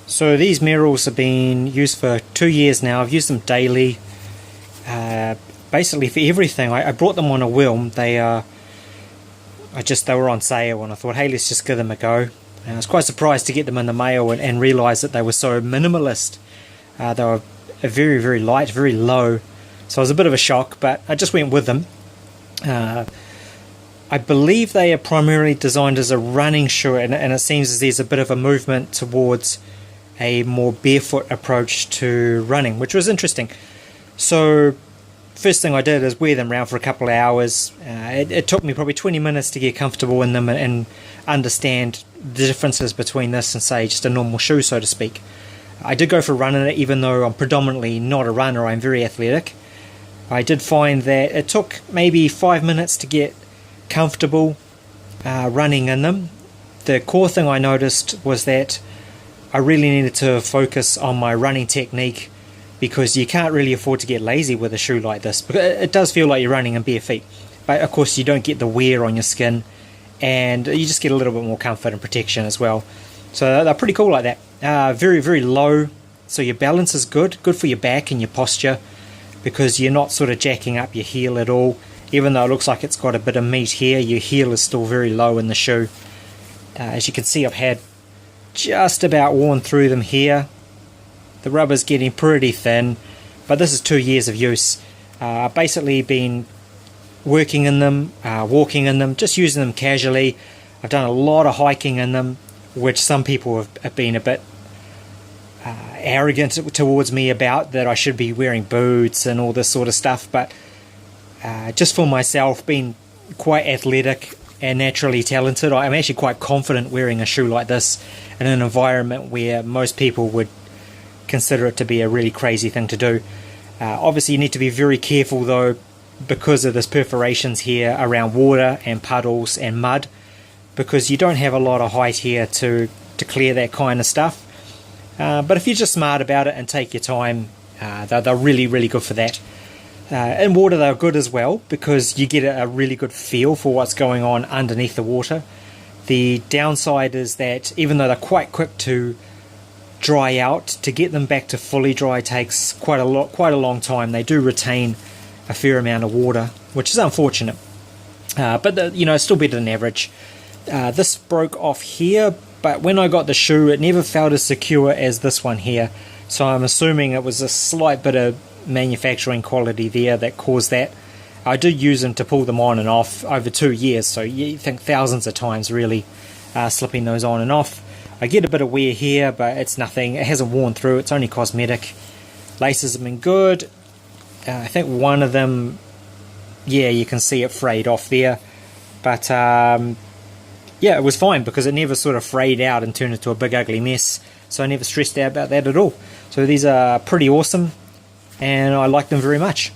So these Merrells have been used for 2 years now. I've used them daily, basically for everything. I brought them on a whim. They were on sale, and I thought, hey, let's just give them a go. And I was quite surprised to get them in the mail and realise that they were so minimalist. They were very, very light, very low. So it was a bit of a shock, but I just went with them. I believe they are primarily designed as a running shoe, and it seems as there's a bit of a movement towards a more barefoot approach to running, which was interesting. So first thing I did is wear them around for a couple of hours. It took me probably 20 minutes to get comfortable in them and understand the differences between this and, say, just a normal shoe, so to speak. I did go for a run in it, even though I'm predominantly not a runner. I'm very athletic. I did find that it took maybe 5 minutes to get comfortable running in them. The core thing I noticed was that I really needed to focus on my running technique, because you can't really afford to get lazy with a shoe like this, because it does feel like you're running in bare feet, but of course you don't get the wear on your skin, and you just get a little bit more comfort and protection as well. So they're pretty cool like that. Very, very low, so your balance is good for your back and your posture, because you're not sort of jacking up your heel at all. Even though it looks like it's got a bit of meat here, your heel is still very low in the shoe. As you can see, I've had just about worn through them here. The rubber's getting pretty thin, but this is 2 years of use. I've basically been working in them, walking in them, just using them casually. I've done a lot of hiking in them, which some people have been a bit arrogant towards me about, that I should be wearing boots and all this sort of stuff, but just for myself, being quite athletic and naturally talented, I'm actually quite confident wearing a shoe like this in an environment where most people would consider it to be a really crazy thing to do. Obviously you need to be very careful though, because of this perforations here around water and puddles and mud, because you don't have a lot of height here to clear that kind of stuff. But if you're just smart about it and take your time, they're really, really good for that. In water they're good as well, because you get a really good feel for what's going on underneath the water. The downside is that even though they're quite quick to dry out, to get them back to fully dry takes quite a long time. They do retain a fair amount of water, which is unfortunate, but it's still better than average. This broke off here, but when I got the shoe it never felt as secure as this one here, so I'm assuming it was a slight bit of manufacturing quality there that caused that. I did use them to pull them on and off over 2 years, so you think thousands of times really slipping those on and off. I get a bit of wear here, but it's nothing. It hasn't worn through. It's only cosmetic. Laces have been good. I think one of them, yeah, you can see it frayed off there, but yeah, it was fine because it never sort of frayed out and turned into a big ugly mess, so I never stressed out about that at all. So these are pretty awesome, and I like them very much.